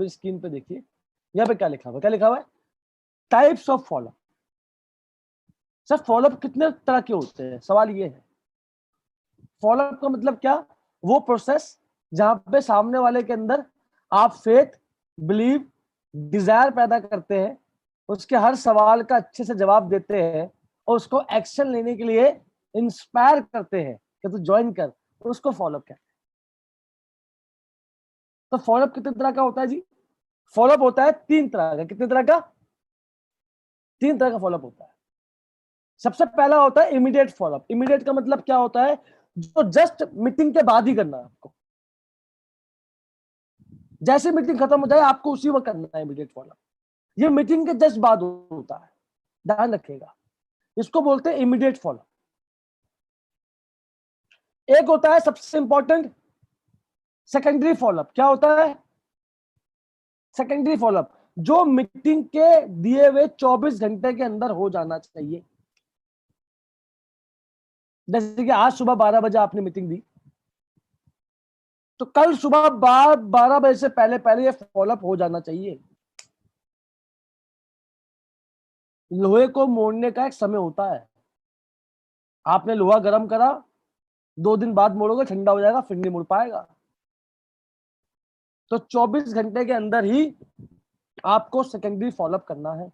अभी स्क्रीन पे देखिए, यहाँ पे क्या लिखा हुआ है, क्या लिखा हुआ है, types of follow up. Sir follow up कितने तरह के होते हैं, सवाल ये है। फॉलोअप का मतलब क्या, वो प्रोसेस जहां पे सामने वाले के अंदर आप फेथ, बिलीव, डिजायर पैदा करते हैं, उसके हर सवाल का अच्छे से जवाब देते हैं और उसको एक्शन लेने के लिए इंस्पायर करते हैं कि तू ज्वाइन कर, तो उसको फॉलोअप कहते हैं। तो फॉलोअप कितने तरह का होता है जी? फॉलोअप होता है 3 तरह का। कितने तरह का? 3 तरह का फॉलोअप होता है। सबसे पहला होता है इमीडिएट फॉलोअप। इमीडिएट का मतलब क्या होता है, जो जस्ट मीटिंग के बाद ही करना है आपको, जैसे मीटिंग खत्म हो जाए आपको उसी वक्त करना है इमीडिएट फॉलोअप। ये मीटिंग के जस्ट बाद होता है, ध्यान रखिएगा, इसको बोलते हैं इमीडिएट फॉलोअप। एक होता है सबसे इंपॉर्टेंट सेकेंडरी फॉलोअप। क्या होता है सेकेंडरी फॉलोअप? जो मीटिंग के दिए हुए 24 घंटे के अंदर हो जाना चाहिए। जैसे कि आज सुबह 12 बजे आपने मीटिंग दी, तो कल सुबह 12 बजे से पहले पहले ये फॉलोअप हो जाना चाहिए। लोहे को मोड़ने का एक समय होता है। आपने लोहा गर्म करा, 2 दिन बाद मोड़ोगे ठंडा हो जाएगा, फिर नहीं मुड़ पाएगा। तो 24 घंटे के अंदर ही आपको सेकेंडरी फॉलोअप करना है।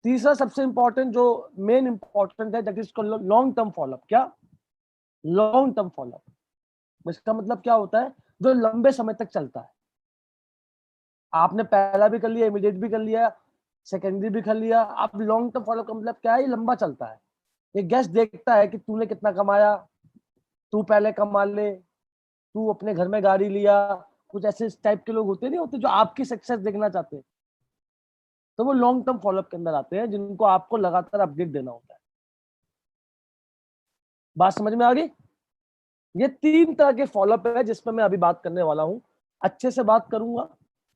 तीसरा सबसे इंपॉर्टेंट, जो मेन इंपॉर्टेंट है, that is long term follow up. क्या? Long term follow up. इसका मतलब क्या होता है, जो लंबे समय तक चलता है। आपने पहला भी कर लिया, इमीडिएट भी कर लिया, सेकेंडरी भी कर लिया, अब लॉन्ग टर्म फॉलोअप का मतलब क्या है, ये लंबा चलता है। ये गेस्ट देखता है कि तूने कितना कमाया, तू पहले कमा ले, तू अपने घर में गाड़ी लिया। कुछ ऐसे टाइप के लोग होते नहीं होते जो आपकी सक्सेस देखना चाहते हैं, तो वो लॉन्ग टर्म फॉलोअप के अंदर आते हैं, जिनको आपको लगातार अपडेट देना होता है। बात समझ में आ गई? ये 3 तरह के फॉलोअप है जिसमें मैं अभी बात करने वाला हूं। अच्छे से बात करूंगा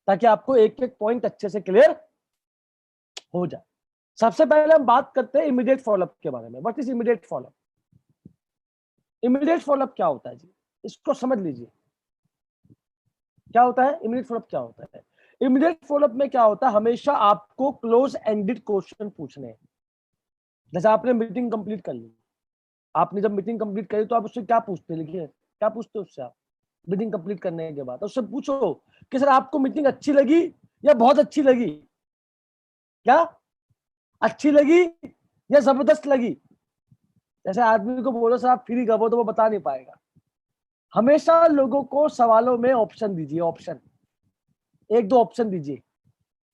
ताकि आपको एक एक पॉइंट अच्छे से क्लियर हो जाए। सबसे पहले हम बात करते हैं इमीडिएट फॉलोअप के बारे में। What is immediate follow up? Immediate follow up क्या होता है जी, इसको समझ लीजिए। क्या होता है इमीडिएट फॉलोअप? क्या होता है इमीडिएट फॉलोअप में? क्या होता है, हमेशा आपको क्लोज एंडेड क्वेश्चन पूछने हैं। जैसे आपने मीटिंग कंप्लीट कर ली, आपने जब मीटिंग कंप्लीट करी तो आप उससे क्या पूछते, लिखिए क्या पूछते उससे आप मीटिंग कंप्लीट करने के बाद। उससे पूछो कि सर आपको मीटिंग अच्छी लगी या बहुत अच्छी लगी? क्या अच्छी लगी या जबरदस्त लगी? जैसे आदमी को बोलो सर आप फ्री कब हो, तो वो बता नहीं पाएगा। हमेशा लोगों को सवालों में ऑप्शन दीजिए, ऑप्शन, 1-2 ऑप्शन दीजिए।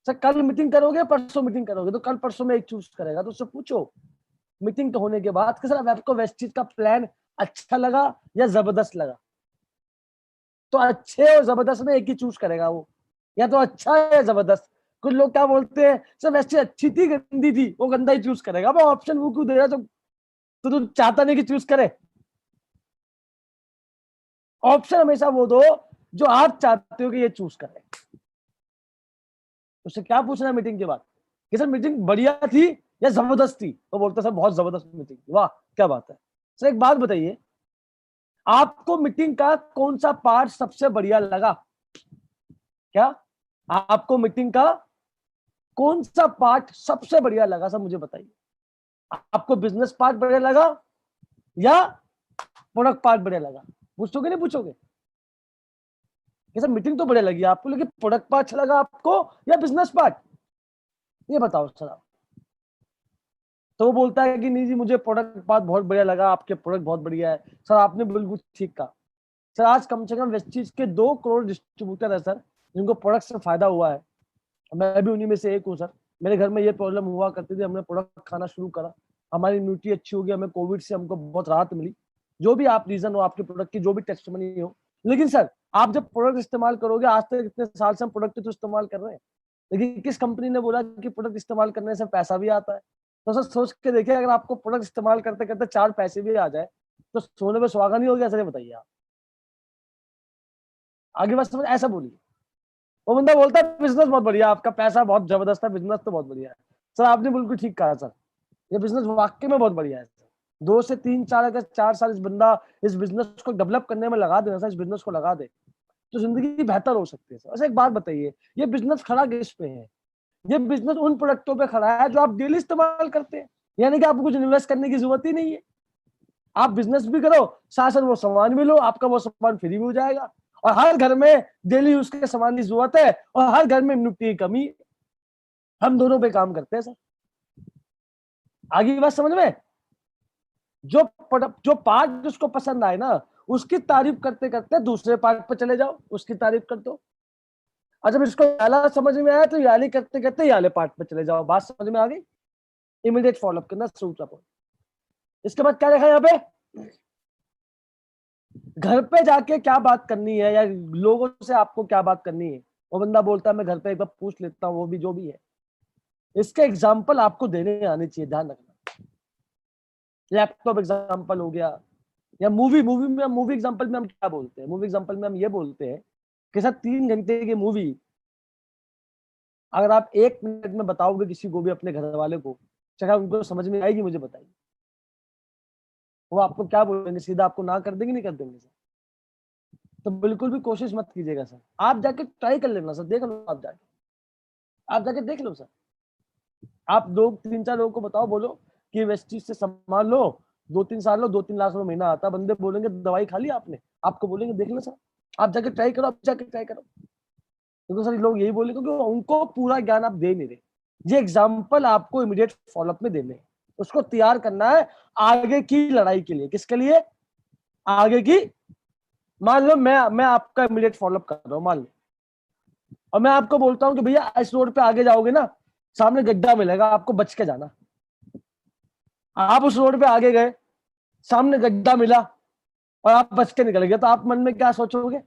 सर कल मीटिंग करोगे, परसों मीटिंग करोगे, तो कल परसों में एक चूज करेगा। तो उससे पूछो मीटिंग होने के बाद कि सर आपको वेस्ट चीज का प्लान अच्छा लगा या जबरदस्त लगा? तो अच्छे और जबरदस्त में एक ही चूज करेगा वो, या तो अच्छा है या जबरदस्त। कुछ लोग क्या बोलते हैं, सर वैसे अच्छी थी गंदी थी, वो गंदा ही चूज करेगा। वो ऑप्शन वो क्यों दे रहा है, तो तू चाहता नहीं कि चूज करे? ऑप्शन हमेशा वो दो जो आप चाहते हो कि ये चूज करे। उससे क्या पूछना है मीटिंग के बाद कि सर मीटिंग बढ़िया थी या जबरदस्त थी? तो बोलते सर बहुत जबरदस्त मीटिंग थी। वाह क्या बात है। सर एक बात बताइए, आपको मीटिंग का कौन सा पार्ट सबसे बढ़िया लगा? क्या आपको मीटिंग का कौन सा पार्ट सबसे बढ़िया लगा, सर मुझे बताइए। आपको बिजनेस पार्ट बढ़िया लगा या प्रोडक्ट पार्ट बढ़िया लगा? पूछोगे नहीं पूछोगे कि सर मीटिंग तो बढ़िया लगी आपको, लेकिन प्रोडक्ट पार्ट अच्छा लगा आपको या बिजनेस पार्ट? ये बताओ सर आप। तो वो बोलता है कि नहीं जी मुझे प्रोडक्ट पार्ट बहुत बढ़िया लगा, आपके प्रोडक्ट बहुत बढ़िया है। सर आपने बिल्कुल ठीक कहा। सर आज कम से कम वेस्टीज के 2 करोड़ डिस्ट्रीब्यूटर है सर, जिनको प्रोडक्ट से फायदा हुआ है। मैं भी उन्हीं में से एक हूँ सर। मेरे घर में ये प्रॉब्लम हुआ करती थी, हमने प्रोडक्ट खाना शुरू करा, हमारी इम्यूनिटी अच्छी होगी, हमें कोविड से हमको बहुत राहत मिली। जो भी आप रीजन हो आपके प्रोडक्ट की, जो भी टेस्टिमनी हो, लेकिन सर आप जब प्रोडक्ट इस्तेमाल करोगे, आज तक इतने साल से हम प्रोडक्ट तो इस्तेमाल कर रहे हैं, लेकिन किस कंपनी ने बोला कि प्रोडक्ट इस्तेमाल करने से पैसा भी आता है? तो सर सोच के देखिए, अगर आपको प्रोडक्ट इस्तेमाल करते करते 4 पैसे भी आ जाए तो सोने पे सुहागा नहीं हो गया? सर बताइए आप। आगे बात समझ, ऐसा बोलिए। वो बंदा बोलता है बिजनेस बहुत बढ़िया, आपका पैसा बहुत जबरदस्त है, बिजनेस तो बहुत बढ़िया है। सर आपने बिल्कुल ठीक कहा सर, ये बिजनेस वाकई में बहुत बढ़िया है। 2 से 3 4 अगर 4 साल इस बिजनेस को डेवलप करने में लगा दे, इस बिजनेस को लगा दे, तो जिंदगी बेहतर हो सकती है। अच्छा एक बात बताइए, ये बिजनेस खड़ा किस पे है? ये बिजनेस उन प्रोडक्टों पे खड़ा है जो आप डेली इस्तेमाल करते हैं, यानी कि आपको कुछ इन्वेस्ट करने की जरूरत ही नहीं है। आप बिजनेस भी करो, साथ साथ वो सामान भी लो, आपका वो सामान फ्री भी हो जाएगा। और हर घर में डेली यूज के सामान की जरूरत है, और हर घर में इम्यूनिटी की कमी है। हम दोनों पे काम करते हैं सर। आगे बात समझ में? जो पार्ट उसको पसंद आए ना, उसकी तारीफ करते करते दूसरे पार्ट पे चले जाओ, उसकी तारीफ कर दो। और जब इसको याला समझ में आया तो याली करते करते याले पार्ट पे चले जाओ। बात समझ में आ गई? इमीडिएट फॉलोअप करना, दूसरा पॉइंट। इसके बाद क्या लिखा है यहाँ पे? घर पे जाके क्या बात करनी है, या लोगों से आपको क्या बात करनी है। वो बंदा बोलता है मैं घर पे एक बार पूछ लेता हूँ, वो भी जो भी है। इसके एग्जाम्पल आपको देने आने चाहिए, ध्यान रखना। लैपटॉप एग्जाम्पल हो गया, या मूवी एग्जाम्पल में हम क्या बोलते हैं? मूवी एग्जाम्पल में हम ये बोलते हैं कि सर 3 घंटे की मूवी अगर आप 1 मिनट में बताओगे किसी को भी, अपने घर वाले को, चाहे उनको समझ में आएगी? मुझे बताइए। वो आपको क्या बोलेंगे? सीधा आपको ना कर देंगे, नहीं कर देंगे सर? तो बिल्कुल भी कोशिश मत कीजिएगा सर। आप जाके ट्राई कर लेना सर, देख लो, आप जाके देख लो सर। आप 2-3-4 लोगों को बताओ, बोलो कि वेस्टीज से सामान लो, 2-3 साल लो, 2-3 लाख रुपए महीना आता। बंदे बोलेंगे दवाई खा ली आपने? आपको बोलेंगे देख लो सर, आप जाके ट्राई करो, आप जाके ट्राई करो। तो सर लोग यही बोले क्योंकि उनको पूरा ज्ञान आप दे नहीं रहे। ये एग्जाम्पल आपको इमीडिएट फॉलोअप में देने हैं, उसको तैयार करना है आगे की लड़ाई के लिए। किसके लिए? आगे की। मान लो मैं आपका इमीडिएट फॉलोअप कर रहा हूं, मान लो, और मैं आपको बोलता हूं कि भैया इस रोड पे आगे जाओगे ना, सामने गड्ढा मिलेगा, आपको बच के जाना। आप उस रोड पे आगे गए, सामने गड्ढा मिला, और आप बच के निकल गए, तो आप मन में क्या सोचोगे?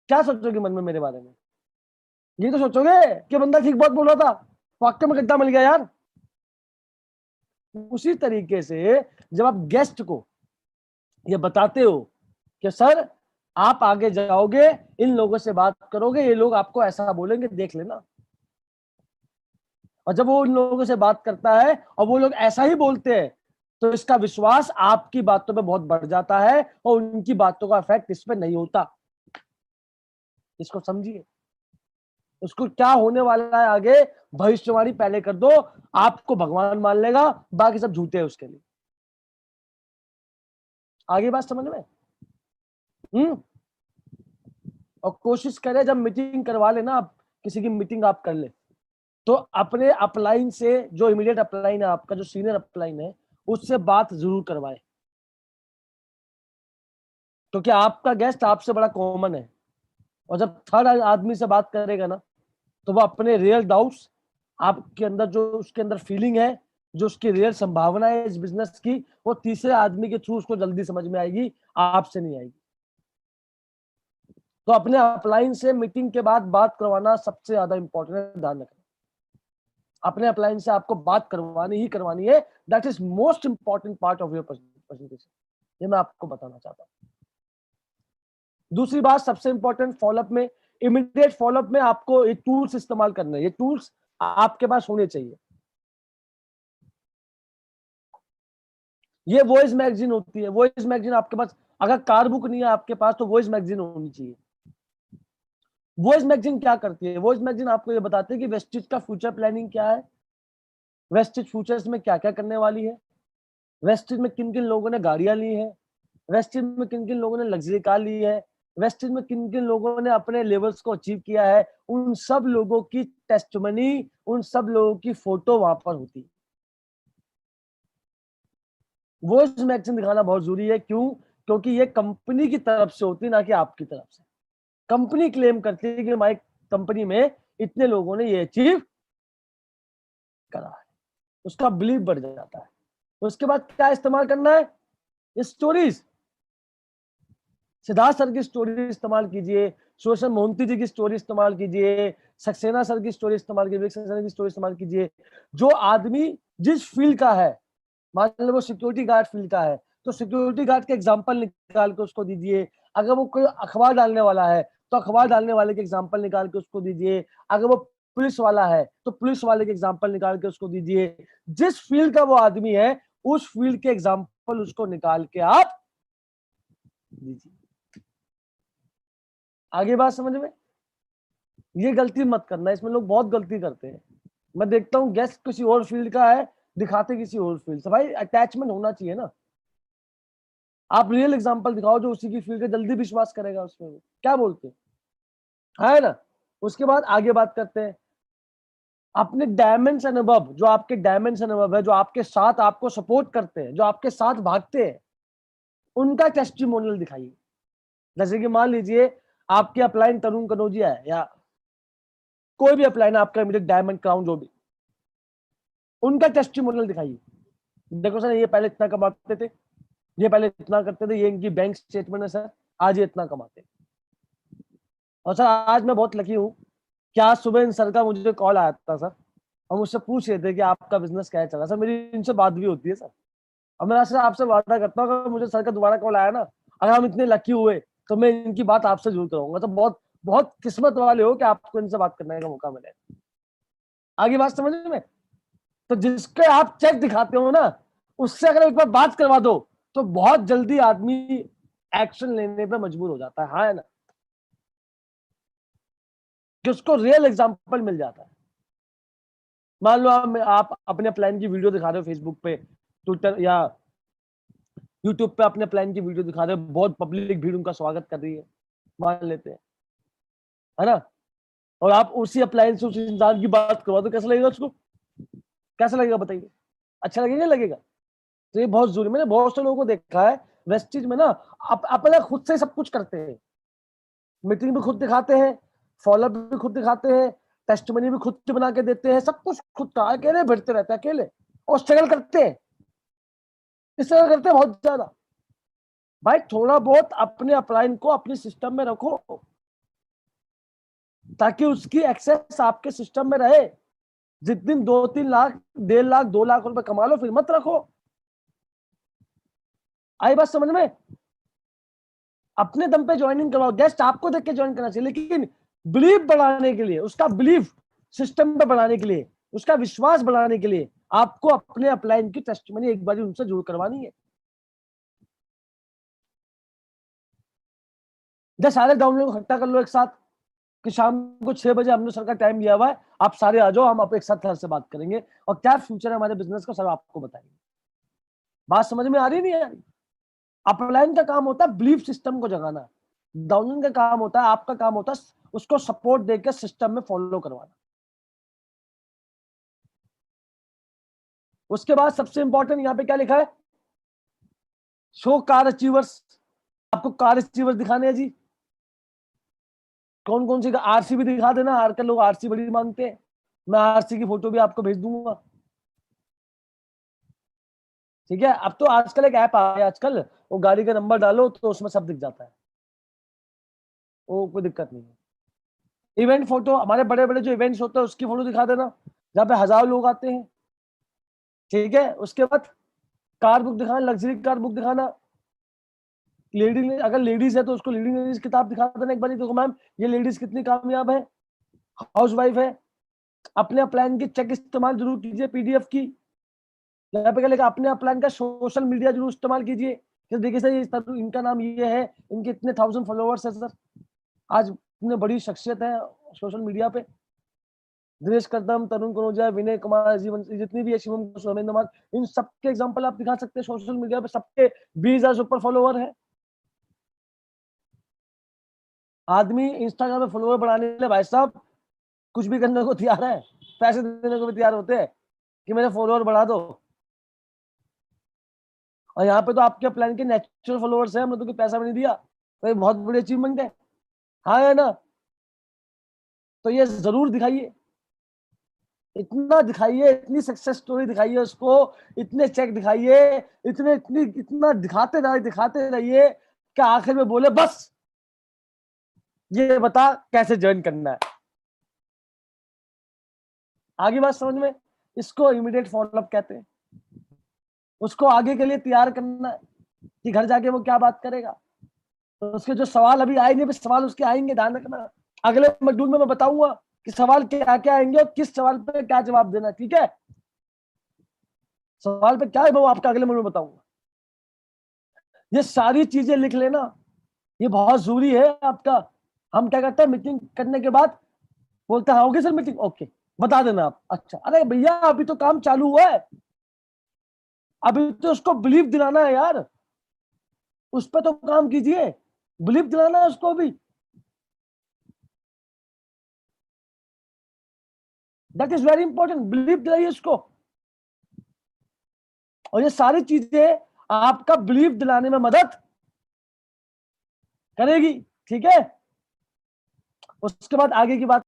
क्या सोचोगे मन में मेरे बारे में? ये तो सोचोगे कि बंदा ठीक बहुत बोल रहा था, वाकई में गड्ढा मिल गया यार। उसी तरीके से जब आप गेस्ट को ये बताते हो कि सर आप आगे जाओगे, इन लोगों से बात करोगे, ये लोग आपको ऐसा बोलेंगे, देख लेना। और जब वो उन लोगों से बात करता है और वो लोग ऐसा ही बोलते हैं, तो इसका विश्वास आपकी बातों पे बहुत बढ़ जाता है, और उनकी बातों का इफेक्ट इस पे नहीं होता। इसको समझिए। उसको क्या होने वाला है आगे, भविष्यवाणी पहले कर दो, आपको भगवान मान लेगा, बाकी सब झूठे है उसके लिए। आगे बात समझ में? और कोशिश करें जब मीटिंग करवा लेना, आप किसी की मीटिंग आप कर ले, तो अपने अपलाइन से, जो इमीडिएट अपलाइन है आपका, जो सीनियर अपलाइन है, उससे बात जरूर करवाए, क्योंकि आपका गेस्ट आपसे बड़ा कॉमन है। और जब थर्ड आदमी से बात करेगा ना, तो वो अपने रियल डाउट्स, आपके अंदर जो उसके अंदर फीलिंग है, जो उसकी रियल संभावना है इस बिजनेस की, वो तीसरे आदमी के थ्रू उसको जल्दी समझ में आएगी, आपसे नहीं आएगी। तो अपने अपलाइन से मीटिंग के बाद बात करवाना सबसे ज्यादा इंपॉर्टेंट है, ध्यान रखना। अपने अपलाइन से आपको बात करवानी ही करवानी है। That is most important part of your presentation. ये मैं आपको बताना चाहता हूं। दूसरी बात सबसे इंपॉर्टेंट फॉलोअप में, इमीडिएट फॉलोअप में आपको ये टूल्स इस्तेमाल करने हैं। ये टूल्स आपके पास होने चाहिए। ये वॉइस मैगजीन होती है, वॉइस मैगजीन आपके पास, अगर कार बुक नहीं है आपके पास, तो वॉइस मैगजीन होनी चाहिए। वॉइस मैगजीन क्या करती है? वॉइस मैगजीन आपको ये बताती है कि वेस्टिज का फ्यूचर प्लानिंग क्या है, वेस्टिज फ्यूचर्स में क्या क्या करने वाली है, वेस्टिज में किन किन लोगों ने गाड़ियां ली है, वेस्टिज में किन किन लोगों ने लग्जरी कार ली है, वेस्टिज में किन किन लोगों ने अपने लेवल्स को अचीव किया है। उन सब लोगों की टेस्टमनी, उन सब लोगों की फोटो वहां पर होती है। वॉइस मैगजीन दिखाना बहुत जरूरी है। क्यों? क्योंकि ये कंपनी की तरफ से होती है, ना कि आपकी तरफ से। कंपनी क्लेम करती है कि हमारी कंपनी में इतने लोगों ने ये अचीव करा है, उसका बिलीव बढ़ जाता है। उसके बाद क्या इस्तेमाल करना है? स्टोरीज। सिद्धार्थ सर की स्टोरी इस्तेमाल कीजिए, सुरेश मोहंती जी की स्टोरी इस्तेमाल कीजिए, सक्सेना सर की स्टोरी इस्तेमाल कीजिए, सर की स्टोरी इस्तेमाल कीजिए। जो आदमी जिस फील्ड का है, मान लो वो सिक्योरिटी गार्ड फील्ड का है, तो सिक्योरिटी गार्ड के एग्जाम्पल निकाल के उसको दीजिए। अगर वो कोई अखबार डालने वाला है, तो अखबार डालने वाले के एग्जाम्पल निकाल के उसको दीजिए। अगर वो पुलिस वाला है, तो पुलिस वाले के एग्जाम्पल निकाल के उसको दीजिए। जिस फील्ड का वो आदमी है, उस फील्ड के एग्जाम्पल उसको निकाल के आप दीजिए। आगे बात समझ में? ये गलती मत करना, इसमें लोग बहुत गलती करते हैं। मैं देखता हूँ गेस्ट किसी और फील्ड का है, दिखाते किसी और फील्ड से। भाई अटैचमेंट होना चाहिए ना। आप रियल एग्जांपल दिखाओ जो उसी की फील्ड का, जल्दी विश्वास करेगा उसमें। क्या बोलते हैं, है ना? उसके बाद आगे बात करते हैं अपने डायमेंशन अबव, जो आपके डायमेंशन अबव है, जो आपके साथ आपको सपोर्ट करते हैं, जो आपके साथ भागते हैं, उनका टेस्टिमोनियल दिखाइए। जैसे कि मान लीजिए आपके अपलाइन तरुण कनौजिया है, या कोई भी अपलाइन आपका इमीडिएट डायमंड क्राउन जो भी, उनका टेस्टिमोनियल दिखाइए। देखो सर ये पहले इतना कमाते थे, ये पहले इतना करते थे, ये इनकी बैंक स्टेटमेंट है सर, आज ये इतना कमाते हैं। और सर आज मैं बहुत लकी हूँ कि आज सुबह इन सर का मुझे कॉल आया था सर, और मुझसे पूछ रहे थे कि आपका बिजनेस क्या चल रहा है। सर मेरी इनसे बात भी होती है सर, और मैं सर आपसे वादा करता हूँ अगर मुझे सर का दोबारा कॉल आया ना, अगर हम इतने लकी हुए तो मैं इनकी बात आपसे जरूर करूंगा। तो बहुत बहुत किस्मत वाले हो कि आपको इनसे बात करने का मौका मिले। आगे बात समझ में? तो जिसके आप चेक दिखाते हो ना, उससे अगर एक बार बात करवा दो तो बहुत जल्दी आदमी एक्शन लेने पे मजबूर हो जाता है, हाँ है ना? कि उसको रियल एग्जांपल मिल जाता है। मान लो आप अपने प्लान की वीडियो दिखा रहे हो फेसबुक पे, ट्विटर या यूट्यूब पे अपने प्लान की वीडियो दिखा रहे हो, बहुत पब्लिक भीड़ उनका स्वागत कर रही है, मान लेते हैं, है ना? और आप उसी अप्लायंस से उस इंसान की बात करवा दो, कैसा लगेगा उसको? कैसा लगेगा बताइए? अच्छा लगेगा, लगेगा? तो ये बहुत जरूरी, मैंने बहुत से लोगों को देखा है वेस्टिज में ना, अपना खुद से सब कुछ करते हैं। मीटिंग भी खुद दिखाते हैं, फॉलोअप भी खुद दिखाते हैं, टेस्टिमनी भी खुद बना के देते हैं, सब कुछ खुद का, अकेले भिड़ते रहते हैं अकेले, और स्ट्रगल करते हैं, स्ट्रगल करते हैं बहुत ज्यादा। भाई थोड़ा बहुत अपने अपलाइन को अपने सिस्टम में रखो, ताकि उसकी एक्सेस आपके सिस्टम में रहे। जिस दिन 2-3 लाख, 1.5 लाख, 2 लाख रुपए कमा लो, फिर मत रखो। आई बात समझ में? अपने दम पे ज्वाइनिंग करवाओ, गेस्ट आपको देख के ज्वाइन करना चाहिए, लेकिन बिलीफ बढ़ाने के लिए, उसका बिलीफ सिस्टम पे बढ़ाने के लिए, उसका विश्वास बढ़ाने के लिए आपको अपने अपलाइन की टेस्टिमनी एक बार उनसे जरूर करवानी है। जब सारे डाउनलोड इकट्ठा कर लो एक साथ कि शाम को 6 बजे हमने सर का टाइम दिया हुआ है, आप सारे आ जाओ, हम आप एक साथ सर से बात करेंगे और क्या फ्यूचर है हमारे बिजनेस का सर आपको बताएंगे। बात समझ में आ रही नहीं आ रही? अपलाइन का काम होता है बिलीफ सिस्टम को जगाना, डाउनलाइन का काम होता है, आपका काम होता है उसको सपोर्ट देकर सिस्टम में फॉलो करवाना। उसके बाद सबसे इंपॉर्टेंट यहाँ पे क्या लिखा है? Show car achievers. आपको कार अचीवर्स दिखाने हैं जी। कौन कौन सी? आरसी भी दिखा देना, आजकल लोग आरसी बड़ी मांगते हैं, मैं आरसी की फोटो भी आपको भेज दूंगा। ठीक है, अब तो आजकल एक ऐप आ गया आजकल, वो गाड़ी का नंबर डालो तो उसमें सब दिख जाता है, वो कोई दिक्कत नहीं है। इवेंट फोटो, हमारे बड़े बड़े जो इवेंट्स होते हैं उसकी फोटो दिखा देना, जहाँ पे 1000 लोग आते हैं। ठीक है, उसके बाद कार बुक दिखाना, लग्जरी कार बुक दिखाना। लेडी, अगर लेडीज है तो उसको लीडिंग लेडीज किताब दिखा देना एक बार, देखो मैम ये लेडीज कितनी कामयाब है, हाउस वाइफ है। अपने प्लान की चेक इस्तेमाल जरूर कीजिए, पीडीएफ की। यहाँ पे क्या लिखा? अपने प्लान का सोशल मीडिया जरूर इस्तेमाल कीजिए कि देखिए सर ये इनका नाम ये है, इनके इतने 1000 फॉलोअर्स है सर, आज इतने बड़ी शख्सियत है सोशल मीडिया पे। दिनेश कदम, तरुण कनौजिया, विनय कुमार, जीवन, जितनी भी है, शिवम, सोमेंद्र कुमार, इन सबके एग्जांपल आप दिखा सकते हैं सोशल मीडिया पे, सबके 20,000 से ऊपर फॉलोअर है। आदमी इंस्टाग्राम पे फॉलोअर बढ़ाने के लिए भाई साहब कुछ भी करने को तैयार है, पैसे देने को भी तैयार होते हैं कि मेरे फॉलोअर बढ़ा दो। और यहाँ पे तो आपके प्लान के नेचुरल फॉलोअर्स है, हमने तो कोई पैसा भी नहीं दिया, तो ये बहुत बड़ी अचीवमेंट है, हाँ है ना? तो ये जरूर दिखाइए, इतना दिखाइए, इतनी सक्सेस स्टोरी दिखाइए उसको, इतने चेक दिखाइए, इतना दिखाते रहिए कि आखिर में बोले बस ये बता कैसे ज्वाइन करना है। आगे बात समझ में? इसको इमीडिएट फॉलोअप कहते हैं। उसको आगे के लिए तैयार करना है कि घर जाके वो क्या बात करेगा। तो उसके जो सवाल अभी आएंगे, सवाल उसके आएंगे, ध्यान रखना। अगले मॉड्यूल में मैं बताऊंगा कि सवाल क्या क्या आएंगे और किस सवाल पे क्या जवाब देना, ठीक है? सवाल पे क्या है वो आपका अगले मॉड्यूल में बताऊंगा। ये सारी चीजें लिख लेना, ये बहुत जरूरी है आपका। हम क्या करते हैं, मीटिंग करने के बाद बोलते हैं ओके सर मीटिंग, ओके बता देना आप। अच्छा, अरे भैया अभी तो काम चालू हुआ है, अभी तो उसको बिलीव दिलाना है यार, उस पर तो काम कीजिए, बिलीव दिलाना है उसको अभी। That is very important, believe दिलाइए उसको। और ये सारी चीजें आपका बिलीव दिलाने में मदद करेगी, ठीक है। उसके बाद आगे की बात